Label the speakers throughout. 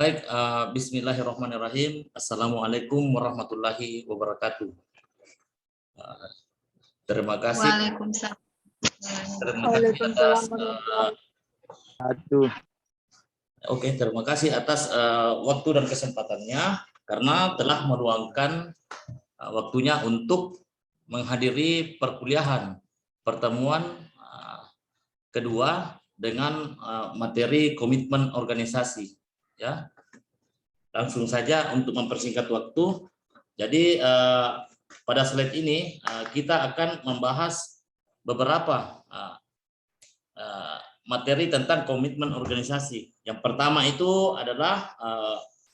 Speaker 1: Baik, bismillahirrahmanirrahim. Assalamualaikum warahmatullahi wabarakatuh. Terima kasih.
Speaker 2: Waalaikumsalam.
Speaker 1: Terima kasih atas terima kasih atas waktu dan kesempatannya karena telah meluangkan waktunya untuk menghadiri perkuliahan pertemuan kedua dengan materi komitmen organisasi. Ya, langsung saja untuk mempersingkat waktu. Jadi pada slide ini kita akan membahas beberapa materi tentang komitmen organisasi. Yang pertama itu adalah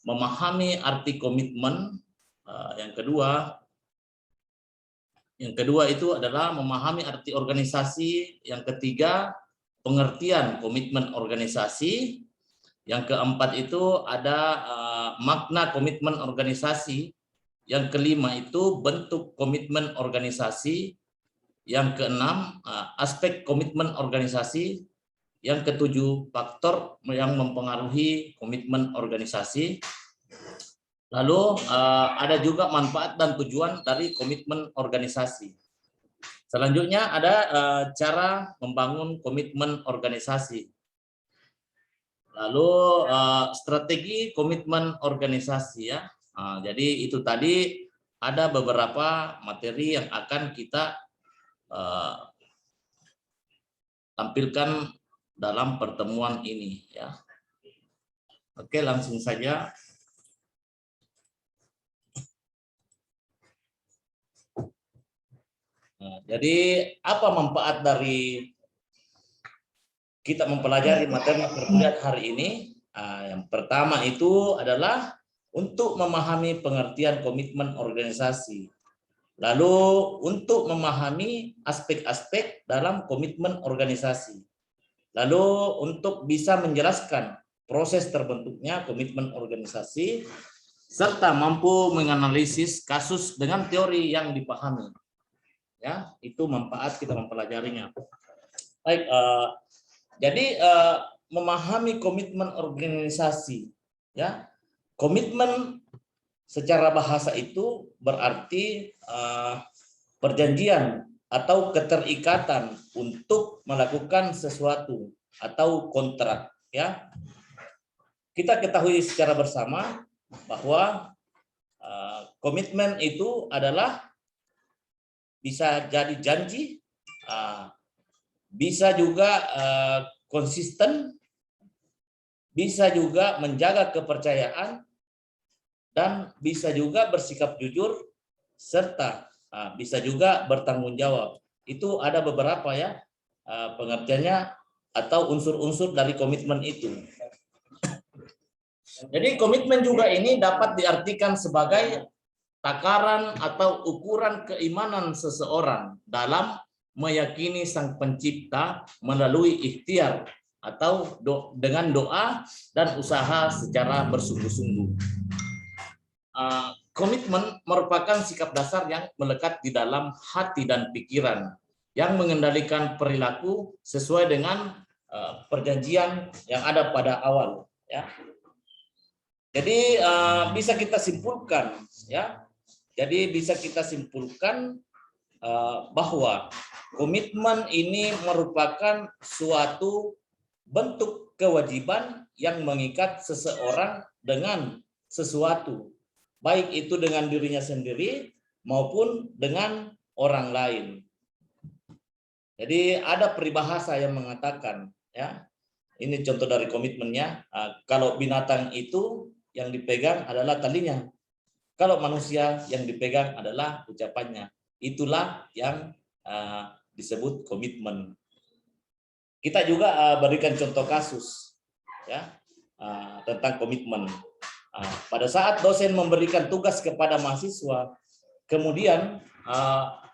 Speaker 1: memahami arti komitmen. Yang kedua itu adalah memahami arti organisasi. Yang ketiga, pengertian komitmen organisasi. Yang keempat itu ada makna komitmen organisasi. Yang kelima itu bentuk komitmen organisasi. Yang keenam, aspek komitmen organisasi. Yang ketujuh, faktor yang mempengaruhi komitmen organisasi. Lalu ada juga manfaat dan tujuan dari komitmen organisasi. Selanjutnya ada cara membangun komitmen organisasi. Lalu strategi komitmen organisasi ya. Jadi itu tadi ada beberapa materi yang akan kita tampilkan dalam pertemuan ini ya. Oke, langsung saja. Jadi apa manfaat dari kita mempelajari materi perkuliahan hari ini? Yang pertama itu adalah untuk memahami pengertian komitmen organisasi. Lalu untuk memahami aspek-aspek dalam komitmen organisasi. Lalu untuk bisa menjelaskan proses terbentuknya komitmen organisasi, serta mampu menganalisis kasus dengan teori yang dipahami. Ya, itu manfaat kita mempelajarinya. Baik, jadi memahami komitmen organisasi, ya, komitmen secara bahasa itu berarti perjanjian atau keterikatan untuk melakukan sesuatu atau kontrak, ya. Kita ketahui secara bersama bahwa komitmen itu adalah bisa jadi janji, bisa juga konsisten, bisa juga menjaga kepercayaan, dan bisa juga bersikap jujur, serta bisa juga bertanggung jawab. Itu ada beberapa ya pengertiannya atau unsur-unsur dari komitmen itu. Jadi komitmen juga ini dapat diartikan sebagai takaran atau ukuran keimanan seseorang dalam meyakini Sang Pencipta melalui ikhtiar atau dengan doa dan usaha secara bersungguh-sungguh. Komitmen merupakan sikap dasar yang melekat di dalam hati dan pikiran yang mengendalikan perilaku sesuai dengan perjanjian yang ada pada awal. Ya. Jadi bisa kita simpulkan, ya. Jadi bisa kita simpulkan bahwa komitmen ini merupakan suatu bentuk kewajiban yang mengikat seseorang dengan sesuatu, baik itu dengan dirinya sendiri maupun dengan orang lain. Jadi ada peribahasa yang mengatakan, ya, ini contoh dari komitmennya, kalau binatang itu yang dipegang adalah talinya, kalau manusia yang dipegang adalah ucapannya. Itulah yang disebut komitmen. Kita juga berikan contoh kasus, ya, tentang komitmen. Pada saat dosen memberikan tugas kepada mahasiswa, kemudian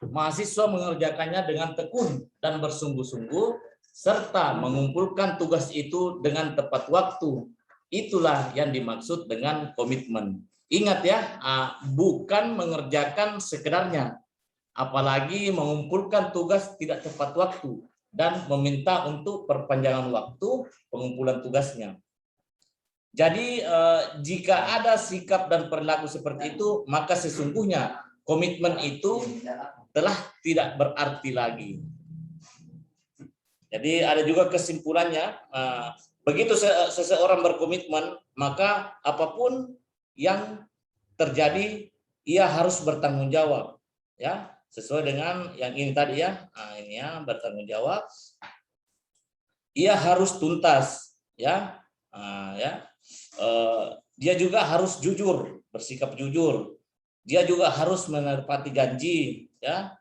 Speaker 1: mahasiswa mengerjakannya dengan tekun dan bersungguh-sungguh, serta mengumpulkan tugas itu dengan tepat waktu. Itulah yang dimaksud dengan komitmen. Ingat ya, bukan mengerjakan sekedarnya, apalagi mengumpulkan tugas tidak tepat waktu dan meminta untuk perpanjangan waktu pengumpulan tugasnya. Jadi jika ada sikap dan perilaku seperti itu, maka sesungguhnya komitmen itu telah tidak berarti lagi. Jadi ada juga kesimpulannya, begitu seseorang berkomitmen, maka apapun yang terjadi, ia harus bertanggung jawab, ya, sesuai dengan yang ini tadi ya. Ini ya, bertanggung jawab. Ia harus tuntas, ya, ya. Dia juga harus jujur, bersikap jujur. Dia juga harus menepati janji, ya.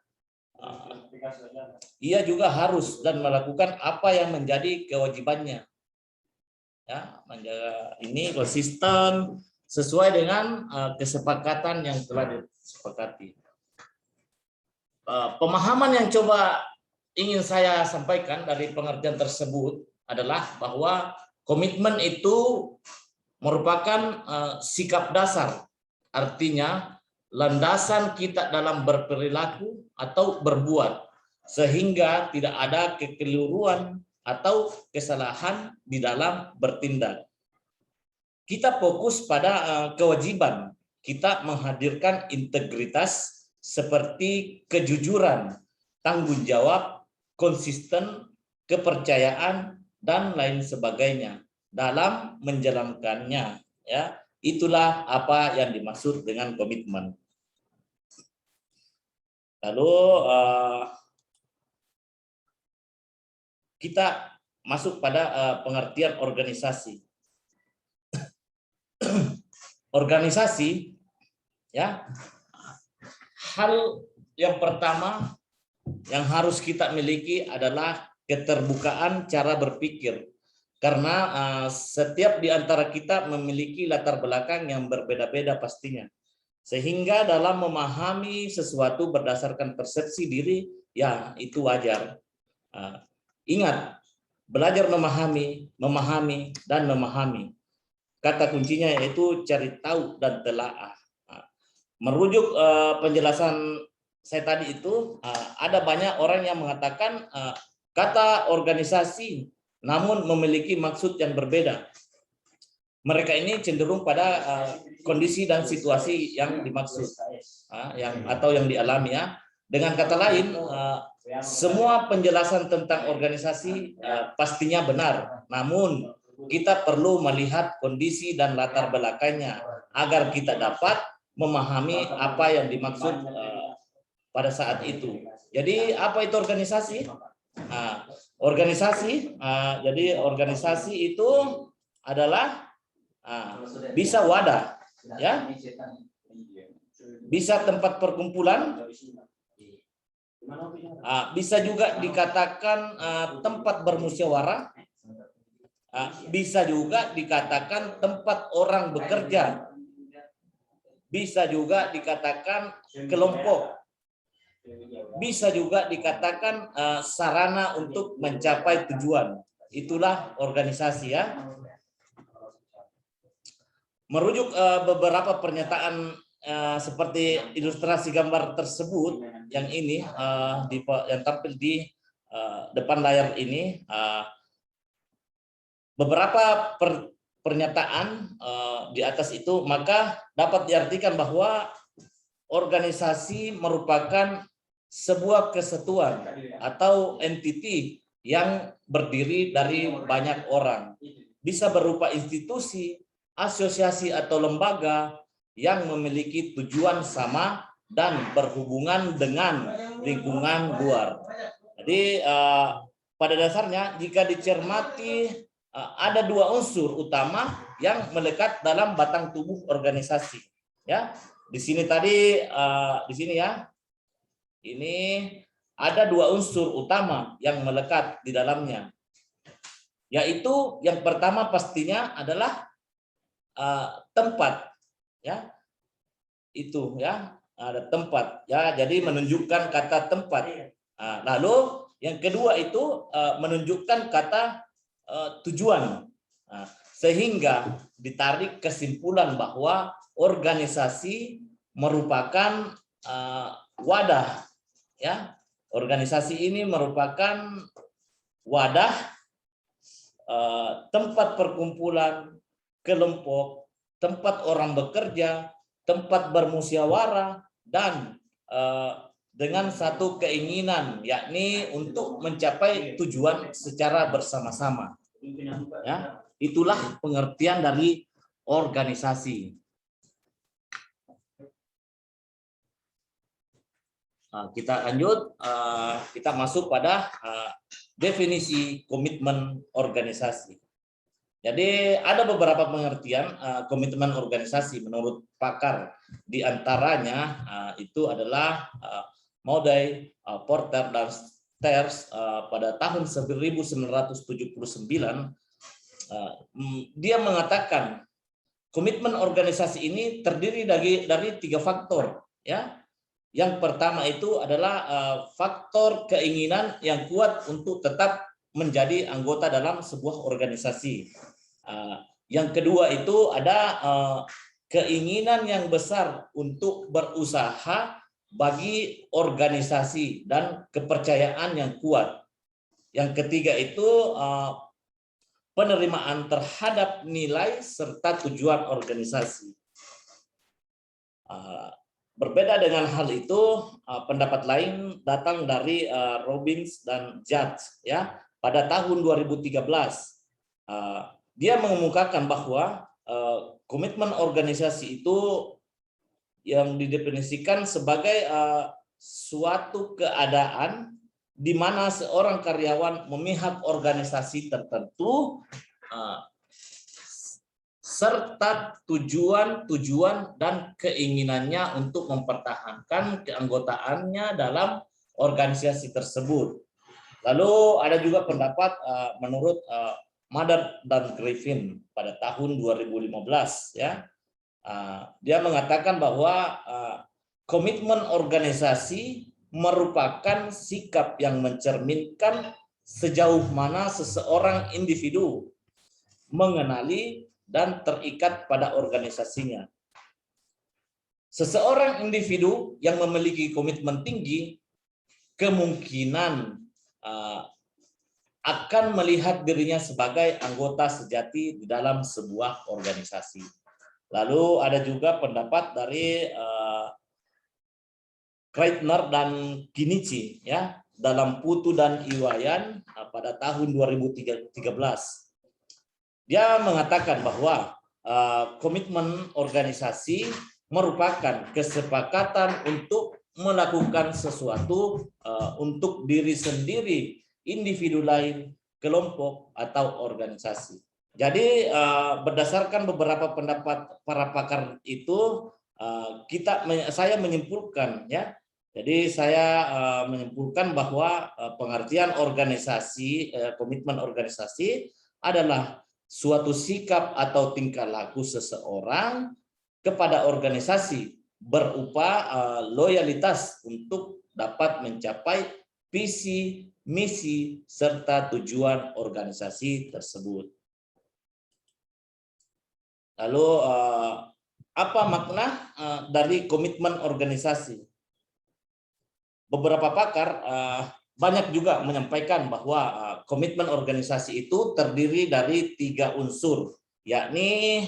Speaker 1: Ia juga harus dan melakukan apa yang menjadi kewajibannya, ya, menjaga ini konsisten sesuai dengan kesepakatan yang telah disepakati. Pemahaman yang coba ingin saya sampaikan dari pengertian tersebut adalah bahwa komitmen itu merupakan sikap dasar, artinya landasan kita dalam berperilaku atau berbuat, sehingga tidak ada kekeliruan atau kesalahan di dalam bertindak. Kita fokus pada kewajiban, kita menghadirkan integritas seperti kejujuran, tanggung jawab, konsisten, kepercayaan, dan lain sebagainya dalam menjalankannya, ya. Itulah apa yang dimaksud dengan komitmen. Lalu kita masuk pada pengertian organisasi. Organisasi, ya, hal yang pertama yang harus kita miliki adalah keterbukaan cara berpikir. Karena setiap di antara kita memiliki latar belakang yang berbeda-beda pastinya. Sehingga dalam memahami sesuatu berdasarkan persepsi diri, ya itu wajar. Ingat, belajar memahami, dan memahami. Kata kuncinya yaitu cari tahu dan telaah. Merujuk penjelasan saya tadi itu, ada banyak orang yang mengatakan kata organisasi namun memiliki maksud yang berbeda. Mereka ini cenderung pada kondisi dan situasi yang dimaksud, atau yang dialami, ya. Dengan kata lain, semua penjelasan tentang organisasi pastinya benar, namun kita perlu melihat kondisi dan latar belakangnya agar kita dapat memahami apa yang dimaksud pada saat itu. Jadi apa itu organisasi? Jadi organisasi itu adalah bisa wadah, ya, bisa tempat perkumpulan, bisa juga dikatakan tempat bermusyawarah, bisa juga dikatakan tempat orang bekerja, bisa juga dikatakan kelompok, bisa juga dikatakan sarana untuk mencapai tujuan. Itulah organisasi, ya. Merujuk beberapa pernyataan seperti ilustrasi gambar tersebut yang ini yang tampil di depan layar ini, beberapa pernyataan di atas itu, maka dapat diartikan bahwa organisasi merupakan sebuah kesatuan atau entiti yang berdiri dari banyak orang. Bisa berupa institusi, asosiasi atau lembaga yang memiliki tujuan sama dan berhubungan dengan lingkungan luar. Jadi pada dasarnya jika dicermati ada dua unsur utama yang melekat dalam batang tubuh organisasi, ya. Di sini tadi di sini, ya. Ini ada dua unsur utama yang melekat di dalamnya. Yaitu yang pertama pastinya adalah tempat, ya. Itu, ya, ada tempat, ya. Jadi menunjukkan kata tempat. Lalu yang kedua itu menunjukkan kata tujuan. Sehingga ditarik kesimpulan bahwa organisasi merupakan wadah, ya. Organisasi ini merupakan wadah, tempat perkumpulan, kelompok, tempat orang bekerja, tempat bermusyawarah, dan dengan satu keinginan, yakni untuk mencapai tujuan secara bersama-sama. Ya, itulah pengertian dari organisasi. Kita lanjut, kita masuk pada definisi komitmen organisasi. Jadi ada beberapa pengertian komitmen organisasi menurut pakar. Di antaranya itu adalah Maudie, Porter, dan Stairs pada tahun 1979. Dia mengatakan komitmen organisasi ini terdiri dari 3 faktor. Ya, yang pertama itu adalah faktor keinginan yang kuat untuk tetap menjadi anggota dalam sebuah organisasi. Yang kedua itu ada keinginan yang besar untuk berusaha bagi organisasi dan kepercayaan yang kuat. Yang ketiga itu penerimaan terhadap nilai serta tujuan organisasi. Berbeda dengan hal itu, pendapat lain datang dari Robbins dan Judge ya pada tahun 2013. Dia mengemukakan bahwa komitmen organisasi itu yang didefinisikan sebagai suatu keadaan di mana seorang karyawan memihak organisasi tertentu serta tujuan dan keinginannya untuk mempertahankan keanggotaannya dalam organisasi tersebut. Lalu ada juga pendapat menurut Mather dan Griffin pada tahun 2015 ya. Dia mengatakan bahwa komitmen organisasi merupakan sikap yang mencerminkan sejauh mana seseorang individu mengenali dan terikat pada organisasinya. Seseorang individu yang memiliki komitmen tinggi kemungkinan akan melihat dirinya sebagai anggota sejati di dalam sebuah organisasi. Lalu ada juga pendapat dari Kreitner dan Kinichi ya dalam Putu dan Iwayan pada tahun 2013. Dia mengatakan bahwa komitmen organisasi merupakan kesepakatan untuk melakukan sesuatu untuk diri sendiri, individu lain, kelompok atau organisasi. Jadi berdasarkan beberapa pendapat para pakar itu saya menyimpulkan ya. Jadi saya menyimpulkan bahwa pengertian organisasi, komitmen organisasi adalah suatu sikap atau tingkah laku seseorang kepada organisasi berupa loyalitas untuk dapat mencapai visi, misi, serta tujuan organisasi tersebut. Lalu apa makna dari komitmen organisasi? Beberapa pakar banyak juga menyampaikan bahwa komitmen organisasi itu terdiri dari 3 unsur, yakni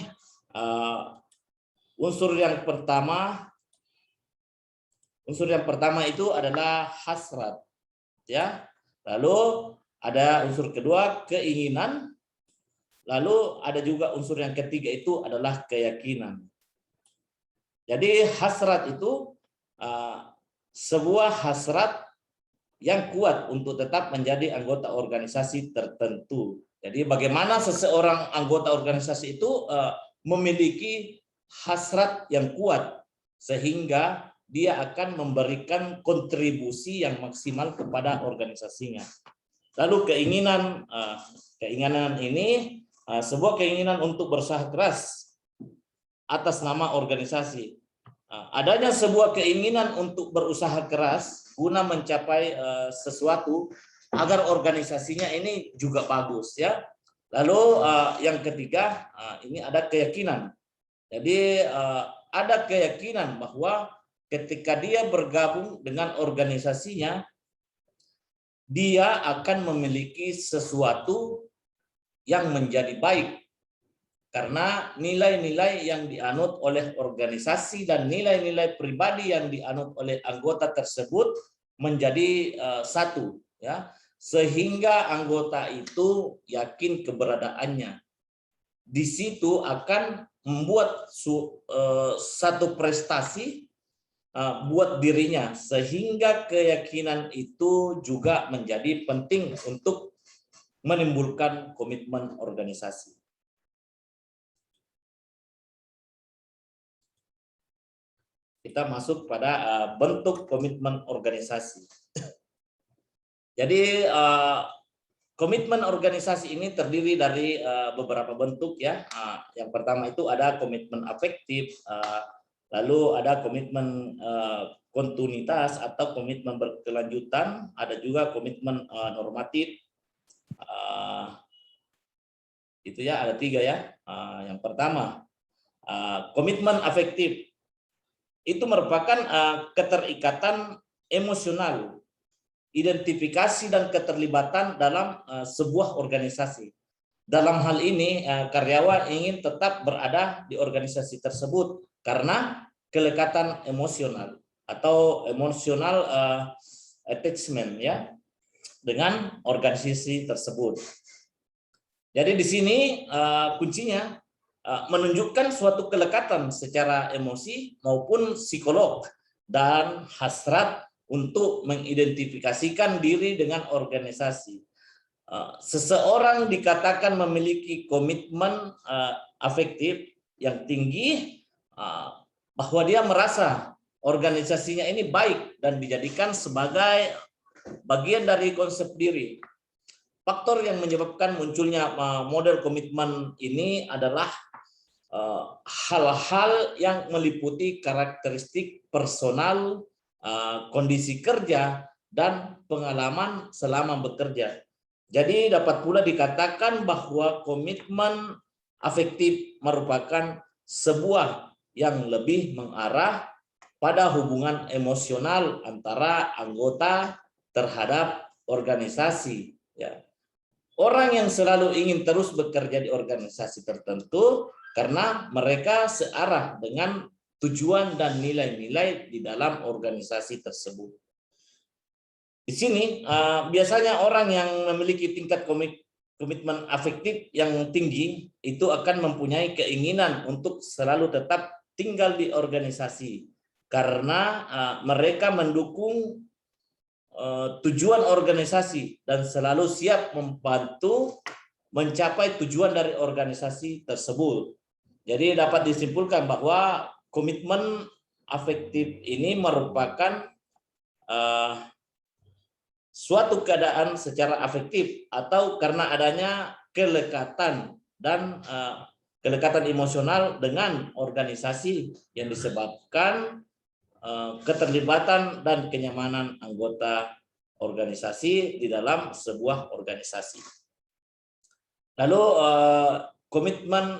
Speaker 1: unsur yang pertama itu adalah hasrat, ya. Lalu ada unsur kedua keinginan, lalu ada juga unsur yang ketiga itu adalah keyakinan. Jadi hasrat itu sebuah hasrat yang kuat untuk tetap menjadi anggota organisasi tertentu. Jadi bagaimana seseorang anggota organisasi itu memiliki hasrat yang kuat sehingga dia akan memberikan kontribusi yang maksimal kepada organisasinya. Lalu keinginan ini sebuah keinginan untuk berusaha keras atas nama organisasi. Adanya sebuah keinginan untuk berusaha keras guna mencapai sesuatu agar organisasinya ini juga bagus ya. Lalu yang ketiga ini ada keyakinan. Jadi ada keyakinan bahwa ketika dia bergabung dengan organisasinya dia akan memiliki sesuatu yang menjadi baik karena nilai-nilai yang dianut oleh organisasi dan nilai-nilai pribadi yang dianut oleh anggota tersebut menjadi satu, ya, sehingga anggota itu yakin keberadaannya. Di situ akan membuat satu prestasi buat dirinya, sehingga keyakinan itu juga menjadi penting untuk menimbulkan komitmen organisasi. Kita masuk pada bentuk komitmen organisasi. Jadi komitmen organisasi ini terdiri dari beberapa bentuk, ya. Yang pertama itu ada komitmen afektif, lalu ada komitmen kontinuitas atau komitmen berkelanjutan, ada juga komitmen normatif. Itu ya, ada 3 ya. Yang pertama komitmen afektif. Itu merupakan keterikatan emosional, identifikasi dan keterlibatan dalam sebuah organisasi. Dalam hal ini karyawan ingin tetap berada di organisasi tersebut karena kelekatan emosional atau emosional attachment, ya, dengan organisasi tersebut. Jadi di sini kuncinya menunjukkan suatu kelekatan secara emosi maupun psikolog dan hasrat untuk mengidentifikasikan diri dengan organisasi. Seseorang dikatakan memiliki komitmen afektif yang tinggi bahwa dia merasa organisasinya ini baik dan dijadikan sebagai bagian dari konsep diri. Faktor yang menyebabkan munculnya model komitmen ini adalah hal-hal yang meliputi karakteristik personal, kondisi kerja, dan pengalaman selama bekerja. Jadi dapat pula dikatakan bahwa komitmen afektif merupakan sebuah yang lebih mengarah pada hubungan emosional antara anggota terhadap organisasi, ya. Orang yang selalu ingin terus bekerja di organisasi tertentu karena mereka searah dengan tujuan dan nilai-nilai di dalam organisasi tersebut. Di sini biasanya orang yang memiliki tingkat komitmen afektif yang tinggi itu akan mempunyai keinginan untuk selalu tetap tinggal di organisasi karena mereka mendukung tujuan organisasi dan selalu siap membantu mencapai tujuan dari organisasi tersebut. Jadi dapat disimpulkan bahwa komitmen afektif ini merupakan suatu keadaan secara afektif atau karena adanya kelekatan dan kelekatan emosional dengan organisasi yang disebabkan keterlibatan dan kenyamanan anggota organisasi di dalam sebuah organisasi. Lalu komitmen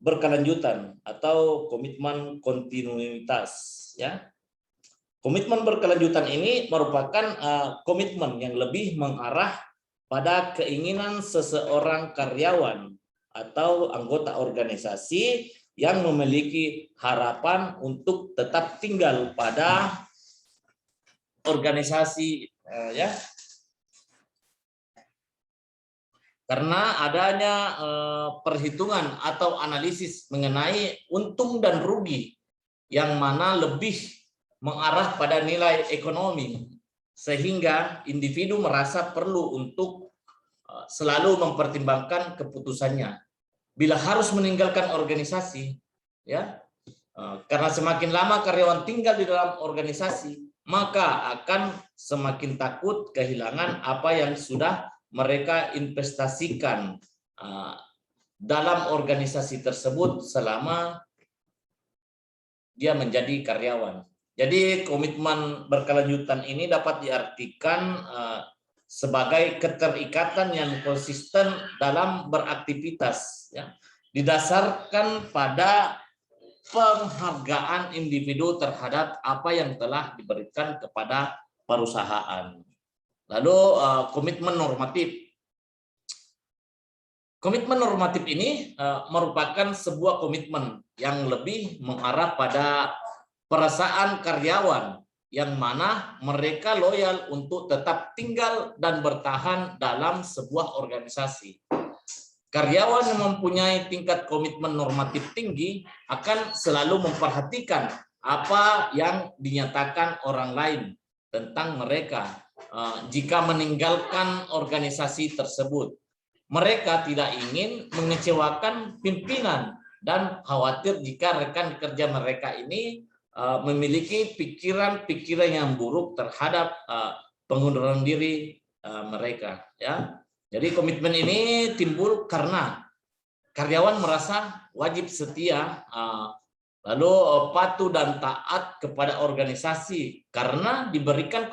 Speaker 1: berkelanjutan atau komitmen kontinuitas, ya. Komitmen berkelanjutan ini merupakan komitmen yang lebih mengarah pada keinginan seseorang karyawan atau anggota organisasi yang memiliki harapan untuk tetap tinggal pada organisasi, ya, karena adanya perhitungan atau analisis mengenai untung dan rugi yang mana lebih mengarah pada nilai ekonomi, sehingga individu merasa perlu untuk selalu mempertimbangkan keputusannya bila harus meninggalkan organisasi, ya, karena semakin lama karyawan tinggal di dalam organisasi, maka akan semakin takut kehilangan apa yang sudah mereka investasikan dalam organisasi tersebut selama dia menjadi karyawan. Jadi komitmen berkelanjutan ini dapat diartikan sebagai keterikatan yang konsisten dalam beraktivitas, ya, didasarkan pada penghargaan individu terhadap apa yang telah diberikan kepada perusahaan. Lalu komitmen normatif. Komitmen normatif ini merupakan sebuah komitmen yang lebih mengarah pada perasaan karyawan yang mana mereka loyal untuk tetap tinggal dan bertahan dalam sebuah organisasi. Karyawan yang mempunyai tingkat komitmen normatif tinggi akan selalu memperhatikan apa yang dinyatakan orang lain tentang mereka jika meninggalkan organisasi tersebut. Mereka tidak ingin mengecewakan pimpinan dan khawatir jika rekan kerja mereka ini memiliki pikiran-pikiran yang buruk terhadap pengunduran diri mereka. Ya, jadi komitmen ini timbul karena karyawan merasa wajib setia, lalu patuh dan taat kepada organisasi karena diberikan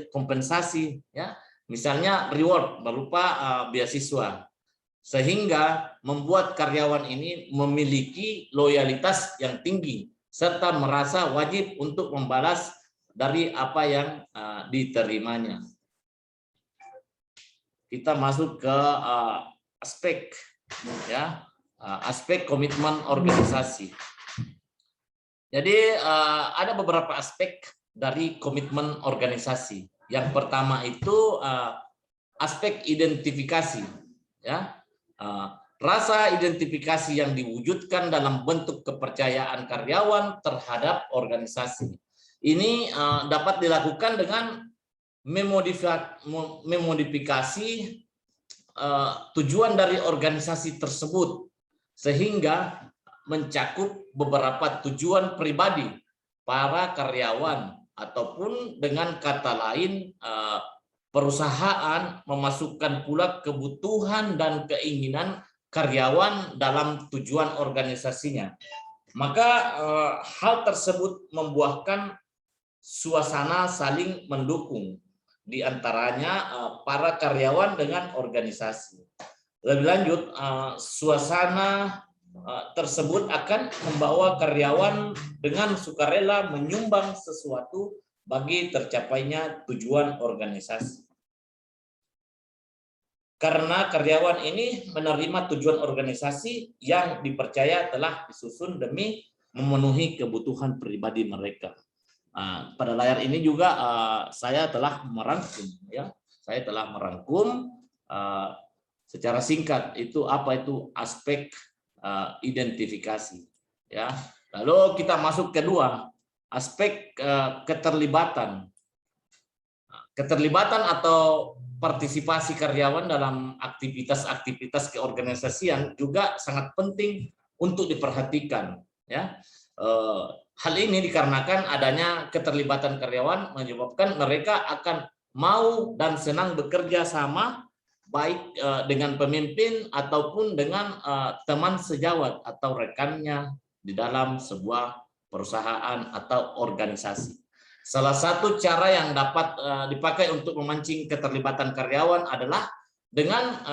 Speaker 1: kompensasi, ya. Misalnya reward berupa beasiswa, sehingga membuat karyawan ini memiliki loyalitas yang tinggi serta merasa wajib untuk membalas dari apa yang diterimanya. Kita masuk ke aspek, ya, aspek komitmen organisasi. Jadi ada beberapa aspek dari komitmen organisasi. Yang pertama itu aspek identifikasi, ya. Rasa identifikasi yang diwujudkan dalam bentuk kepercayaan karyawan terhadap organisasi. Ini dapat dilakukan dengan memodifikasi tujuan dari organisasi tersebut sehingga mencakup beberapa tujuan pribadi para karyawan, ataupun dengan kata lain perusahaan memasukkan pula kebutuhan dan keinginan karyawan dalam tujuan organisasinya. Maka hal tersebut membuahkan suasana saling mendukung di antaranya para karyawan dengan organisasi. Lebih lanjut, suasana tersebut akan membawa karyawan dengan sukarela menyumbang sesuatu bagi tercapainya tujuan organisasi. Karena karyawan ini menerima tujuan organisasi yang dipercaya telah disusun demi memenuhi kebutuhan pribadi mereka. Pada layar ini juga saya telah merangkum, ya. Saya telah merangkum secara singkat itu apa itu aspek identifikasi, ya. Lalu kita masuk kedua, aspek keterlibatan. Keterlibatan atau partisipasi karyawan dalam aktivitas-aktivitas keorganisasian juga sangat penting untuk diperhatikan, ya. Hal ini dikarenakan adanya keterlibatan karyawan menyebabkan mereka akan mau dan senang bekerja sama baik dengan pemimpin ataupun dengan teman sejawat atau rekannya di dalam sebuah perusahaan atau organisasi. Salah satu cara yang dapat dipakai untuk memancing keterlibatan karyawan adalah dengan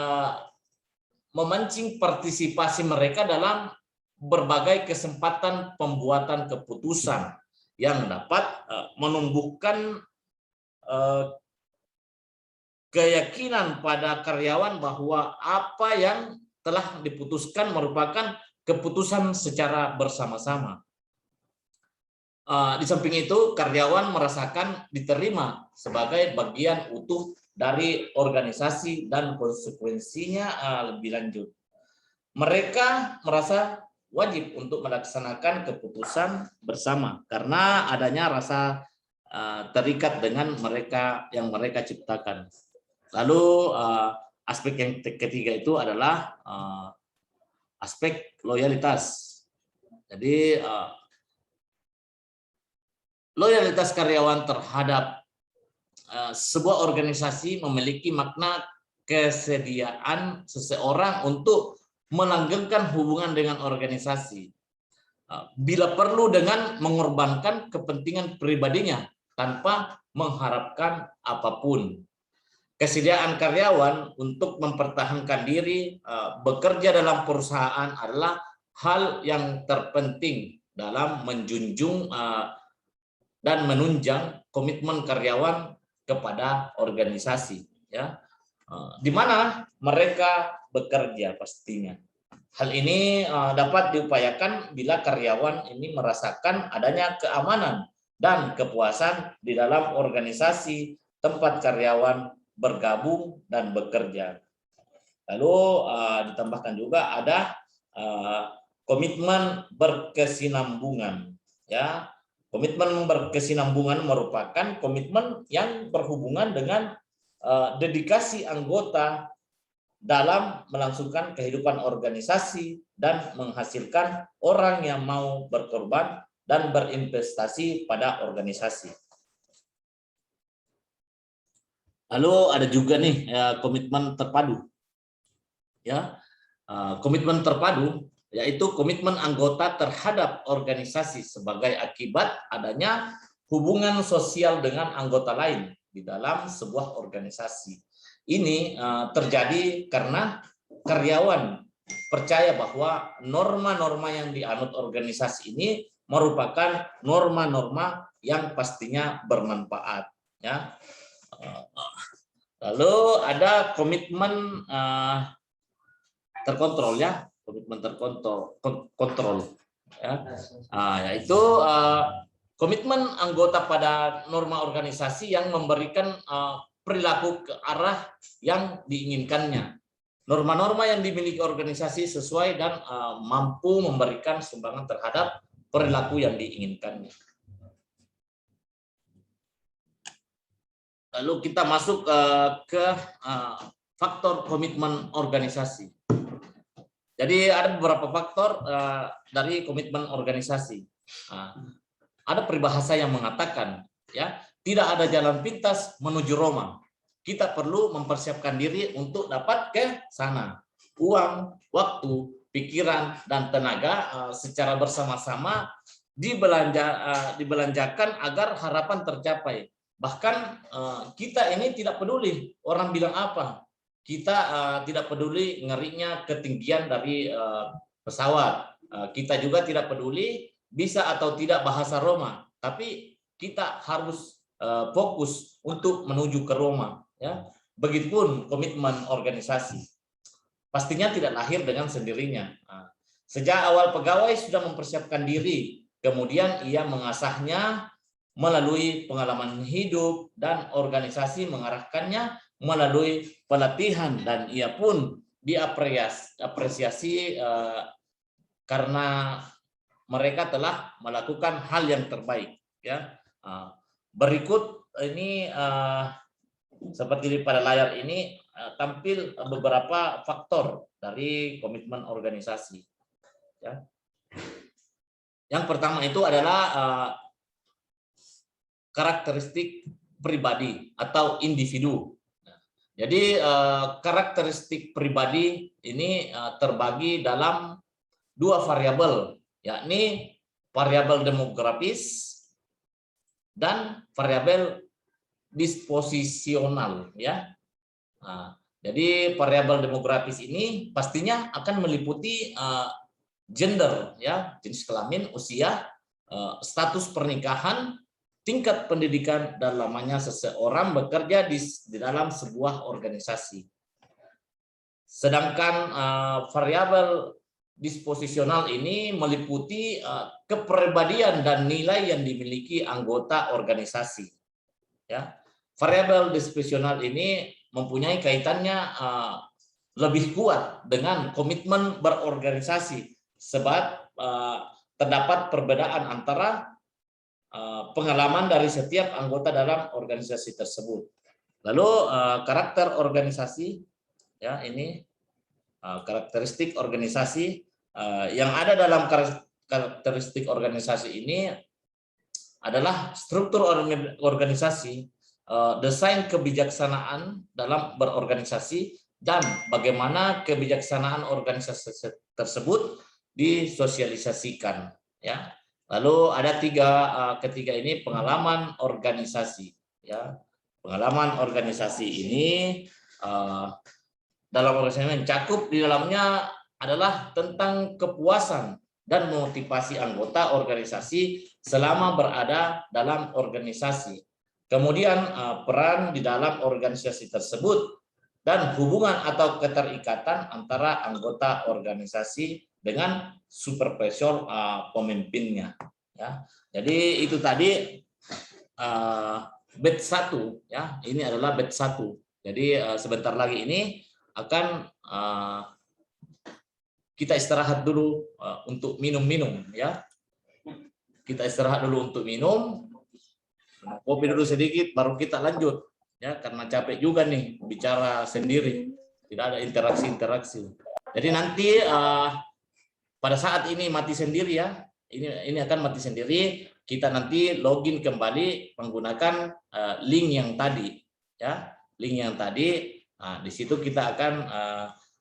Speaker 1: memancing partisipasi mereka dalam berbagai kesempatan pembuatan keputusan yang dapat menumbuhkan keyakinan pada karyawan bahwa apa yang telah diputuskan merupakan keputusan secara bersama-sama. Di samping itu, karyawan merasakan diterima sebagai bagian utuh dari organisasi dan konsekuensinya lebih lanjut. Mereka merasa wajib untuk melaksanakan keputusan bersama karena adanya rasa terikat dengan mereka yang mereka ciptakan. Lalu aspek yang ketiga itu adalah aspek loyalitas. Jadi loyalitas karyawan terhadap sebuah organisasi memiliki makna kesediaan seseorang untuk melanggengkan hubungan dengan organisasi bila perlu dengan mengorbankan kepentingan pribadinya tanpa mengharapkan apapun. Kesediaan karyawan untuk mempertahankan diri bekerja dalam perusahaan adalah hal yang terpenting dalam menjunjung dan menunjang komitmen karyawan kepada organisasi, ya, di mana mereka bekerja pastinya. Hal ini dapat diupayakan bila karyawan ini merasakan adanya keamanan dan kepuasan di dalam organisasi tempat karyawan bergabung dan bekerja. Lalu ditambahkan juga ada komitmen berkesinambungan. Ya, komitmen berkesinambungan merupakan komitmen yang berhubungan dengan dedikasi anggota dalam melangsungkan kehidupan organisasi dan menghasilkan orang yang mau berkorban dan berinvestasi pada organisasi. Lalu ada juga nih komitmen terpadu. Ya, komitmen terpadu yaitu komitmen anggota terhadap organisasi sebagai akibat adanya hubungan sosial dengan anggota lain di dalam sebuah organisasi. Ini terjadi karena karyawan percaya bahwa norma-norma yang dianut organisasi ini merupakan norma-norma yang pastinya bermanfaat. Ya. Lalu ada komitmen terkontrol, ya, komitmen terkontrol, ya, yaitu komitmen anggota pada norma organisasi yang memberikan perilaku ke arah yang diinginkannya. Norma-norma yang dimiliki organisasi sesuai dan mampu memberikan sumbangan terhadap perilaku yang diinginkannya. Lalu kita masuk ke faktor komitmen organisasi. Jadi ada beberapa faktor dari komitmen organisasi. Ada peribahasa yang mengatakan, ya, tidak ada jalan pintas menuju Roma. Kita perlu mempersiapkan diri untuk dapat ke sana. Uang, waktu, pikiran, dan tenaga secara bersama-sama dibelanjakan agar harapan tercapai. Bahkan kita ini tidak peduli orang bilang apa. Kita tidak peduli ngerinya ketinggian dari pesawat. Kita juga tidak peduli bisa atau tidak bahasa Roma. Tapi kita harus fokus untuk menuju ke Roma. Ya. Begitupun komitmen organisasi. Pastinya tidak lahir dengan sendirinya. Sejak awal pegawai sudah mempersiapkan diri, kemudian ia mengasahnya melalui pengalaman hidup dan organisasi mengarahkannya melalui pelatihan, dan ia pun diapresiasi karena mereka telah melakukan hal yang terbaik. Ya. Berikut ini seperti pada layar ini tampil beberapa faktor dari komitmen organisasi. Ya. Yang pertama itu adalah karakteristik pribadi atau individu. Jadi karakteristik pribadi ini terbagi dalam dua variabel, yakni variabel demografis dan variabel disposisional, ya. Jadi variabel demografis ini pastinya akan meliputi gender, ya, jenis kelamin, usia, status pernikahan, tingkat pendidikan, dan lamanya seseorang bekerja di dalam sebuah organisasi. Sedangkan variabel disposisional ini meliputi kepribadian dan nilai yang dimiliki anggota organisasi. Ya, variabel disposisional ini mempunyai kaitannya lebih kuat dengan komitmen berorganisasi, sebab terdapat perbedaan antara pengalaman dari setiap anggota dalam organisasi tersebut. Lalu karakter organisasi, ya, ini karakteristik organisasi yang ada dalam karakteristik organisasi ini adalah struktur organisasi, desain kebijaksanaan dalam berorganisasi, dan bagaimana kebijaksanaan organisasi tersebut disosialisasikan. Ya. Lalu ada ketiga ini pengalaman organisasi. Ya. Pengalaman organisasi ini dalam organisasi mencakup di dalamnya adalah tentang kepuasan dan motivasi anggota organisasi selama berada dalam organisasi. Kemudian peran di dalam organisasi tersebut dan hubungan atau keterikatan antara anggota organisasi dengan supervisor pemimpinnya. Ya, jadi itu tadi batch 1 ya. Ini adalah batch 1. Jadi sebentar lagi ini akan kita istirahat dulu untuk minum-minum ya. Kita istirahat dulu untuk minum, kopi dulu sedikit, baru kita lanjut ya, karena capek juga nih bicara sendiri, tidak ada interaksi. Jadi nanti pada saat ini mati sendiri ya, ini akan mati sendiri. Kita nanti login kembali menggunakan link yang tadi ya, link yang tadi. Nah, di situ kita akan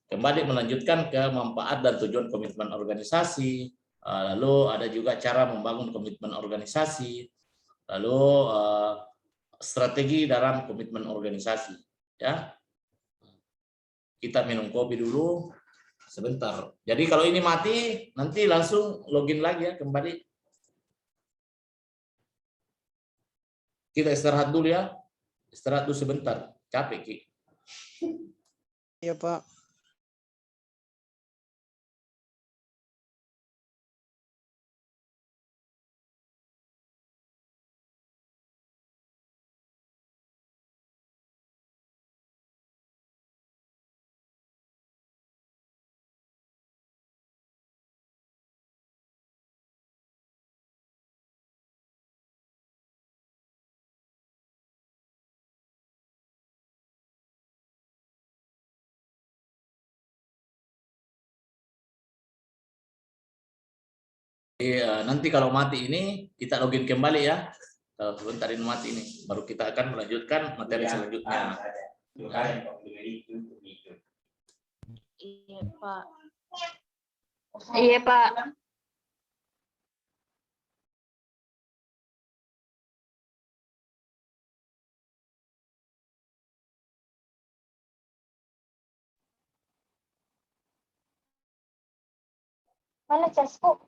Speaker 1: kembali melanjutkan ke manfaat dan tujuan komitmen organisasi. Lalu ada juga cara membangun komitmen organisasi, lalu strategi dalam komitmen organisasi. Ya, kita minum kopi dulu sebentar. Jadi kalau ini mati, nanti langsung login lagi ya kembali. Kita istirahat dulu ya, istirahat dulu sebentar. Capek Ki.
Speaker 2: Iya Pak.
Speaker 1: Nanti kalau mati ini kita login kembali ya. Sebentar ini mati ini, baru kita akan melanjutkan materi selanjutnya.
Speaker 3: Iya Pak. Iya Pak. Mana casku?